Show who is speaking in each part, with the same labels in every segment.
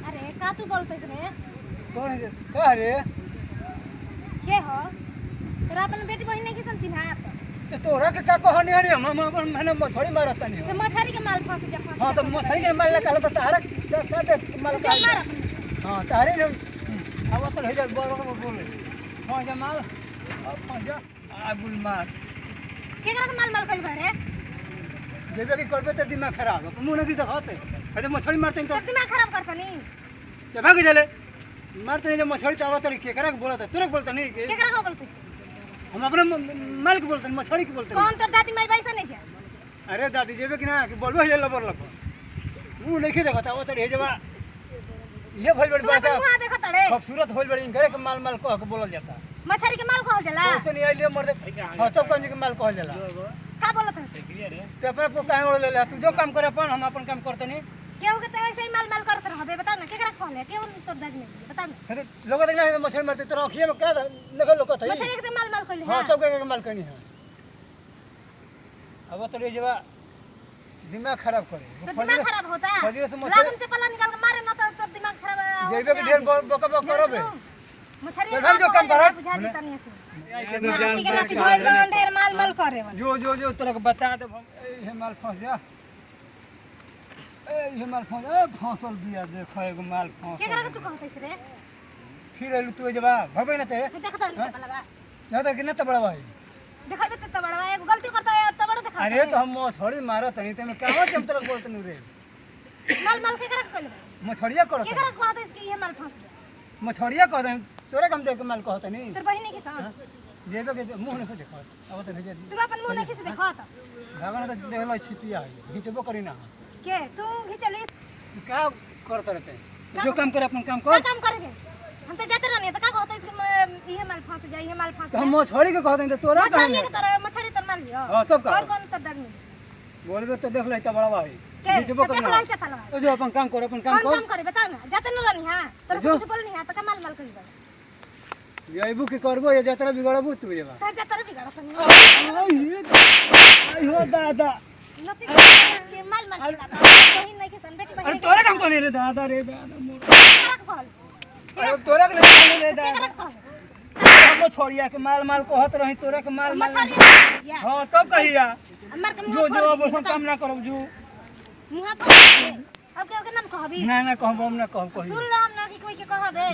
Speaker 1: अरे का तू बोलतेस रे?
Speaker 2: कौन है का रे?
Speaker 1: के हो? तोरा अपन बेटी बहिन नहीं किसन चिन्हात?
Speaker 2: तो तोरा के का कहनी है रे? हम मैंने मछली मारत नहीं
Speaker 1: तो मछली के माल फंस जा फंस।
Speaker 2: हां तो मछली के माल निकाल तो तारा का दे माल का
Speaker 1: मार।
Speaker 2: हां तारे ने अब तो हे जा बोले हां जा माल अब मजा आगुल मार
Speaker 1: केकरा के माल कइल रे?
Speaker 2: जेबे की करबे त दिमाग खराब मुंह नहीं दिखाते अरे मछली मारते तो
Speaker 1: दिमाग खराब करतनी।
Speaker 2: ते भाग चले मारते नहीं जो मछली चावा तरी केकरा के बोलत तोरे बोलत नहीं के
Speaker 1: केकरा को बोलते?
Speaker 2: हम अपने माल के बोलते मछली के बोलते
Speaker 1: कौन तोर दादी माई बैसा नहीं है?
Speaker 2: अरे दादी जेबे कि ना कि बोलबो हे लबर लबर मुंह नहीं देखता वो तरी हे जवा ये भइल बड़ी बात है
Speaker 1: मुंह देखत रे।
Speaker 2: खूबसूरत होइल बड़ी इनकरे के माल माल कह के बोलल जाता
Speaker 1: मछली के माल कहल जाला।
Speaker 2: ओसे नहीं आइले मर दे हां तो कंज के माल कहल जाला
Speaker 1: का बोलत है?
Speaker 2: ते अपने को काहे ओड़ ले ले तू जो काम करे अपन हम अपन काम करते नहीं
Speaker 1: केहू के तो ऐसे ही माल करत रहबे बता ना केकरा कहले केहू तोर दादी में बता ना।
Speaker 2: अरे लोग देखना है मछली मारते तो रखिए में क्या लगा लोग था
Speaker 1: मछली के तो माल कहले
Speaker 2: हां सब के माल करनी है अब तो ले जवा दिमाग खराब करे
Speaker 1: तो दिमाग खराब होता है।
Speaker 2: फजीरे से मछली
Speaker 1: लागम चपला निकाल के मारे ना तो तोर दिमाग खराब
Speaker 2: जेबे के ढेर बका बका करबे
Speaker 1: मछली
Speaker 2: तो जो काम करब
Speaker 1: बुझा देता नहीं ऐसे ढेर माल करे
Speaker 2: जो तोरा के बता दे ये माल फंस जा ये माल फंस ए फंसल बिया देख एगो माल फंस
Speaker 1: केकरा के तू कहतैस रे?
Speaker 2: फिर एलु तू जबा भबे न ते
Speaker 1: देखत नहीं चपला बा
Speaker 2: ना तो कितना बड़ा भाई
Speaker 1: देखबे तो बड़ा एगो गलती करता है तो बड़ा देखा।
Speaker 2: अरे तो हम मछली मारत नहीं ते में कहवा जब तोरा बोलत नहीं रे
Speaker 1: माल केकरा के कहले?
Speaker 2: मछलिया करत
Speaker 1: केकरा कहतैस कि ये माल फंस गया?
Speaker 2: मछलिया कह दे तोरा कम देख के माल कहत नहीं
Speaker 1: तोर बहिनी के साथ
Speaker 2: जेबे के मुंह नहीं देखत अब तो भेजे
Speaker 1: तू अपन मुंह नहीं से देखत
Speaker 2: भगवान तो देखला छिपिया है घिचबो करी ना
Speaker 1: के तू घिचली
Speaker 2: का करत रहते जो काम करे अपन काम
Speaker 1: का
Speaker 2: कर
Speaker 1: काम करे छे? हम तो जाते रहनी तो का कहतैस कि ये माल फंस जाए ये माल फंस
Speaker 2: तो हम मछली के कहते तो तोरा कहां
Speaker 1: मछली के तरह मछली तर मार लियो।
Speaker 2: हां तब का
Speaker 1: और कौन तर दादी में
Speaker 2: बोलबे तो देख ले त बड़ा भाई
Speaker 1: के
Speaker 2: घिचबो
Speaker 1: देख
Speaker 2: करना
Speaker 1: लाई चपला
Speaker 2: जो अपन काम कर अपन काम
Speaker 1: कौन
Speaker 2: कर
Speaker 1: काम करे बता ना जाते न रहनी हां तोर से कुछ बोलनी हां तो का माल करी बा
Speaker 2: जइबू के करबो ये यात्रा बिगड़बू तू जेबा
Speaker 1: तो जाते बिगड़ संग
Speaker 2: आई हो दादा
Speaker 1: नती के माल बहिन नहीं के सन बेटी
Speaker 2: अरे
Speaker 1: बहिन
Speaker 2: तोरा काम कोनी रे दादा मोर
Speaker 1: केकरा के कहल?
Speaker 2: अरे तोरा के नहीं रे
Speaker 1: केकरा
Speaker 2: दादा
Speaker 1: के कहल?
Speaker 2: हम छोड़िया के माल माल कहत रही तोरा के माल माल
Speaker 1: मछली या
Speaker 2: हां तब कहिया
Speaker 1: मार के
Speaker 2: जो
Speaker 1: मुंह
Speaker 2: जो अब सब काम ना करब जो
Speaker 1: मुंह पर अब के नाम कहबी?
Speaker 2: ना कहब हम ना कहब कहि
Speaker 1: सुन ल हम ना कि कोई के कहबे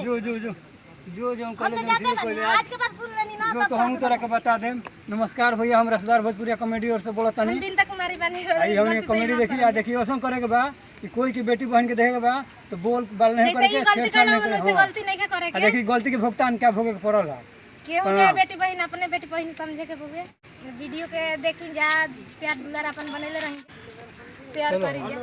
Speaker 2: जो
Speaker 1: हम
Speaker 2: कहले
Speaker 1: तो जाते
Speaker 2: ठीक
Speaker 1: बनी
Speaker 2: कहले
Speaker 1: आज के बाद सुन लेनी ना
Speaker 2: जो तो हम तोरा के बता देम नमस्कार भैया हम रसदार भोजपुरिया कॉमेडी और से बोलत
Speaker 1: हम
Speaker 2: नहीं
Speaker 1: बिंदा कुमारी बनी
Speaker 2: आई हमने कॉमेडी देखी आ देखी ओसन करे के बा कि कोई की बेटी बहन के देखे के बा तो बोल बाल नहीं करे के छेड़छाड़ नहीं करे
Speaker 1: गलती नहीं के करे
Speaker 2: आ
Speaker 1: के
Speaker 2: देखी गलती के भुगतान क्या भोगे के पड़ल है
Speaker 1: केहू के बेटी बहन अपने बेटी बहन समझे के बुगे वीडियो के देखी जा प्यार दुलार अपन बनेले रही शेयर करी जा।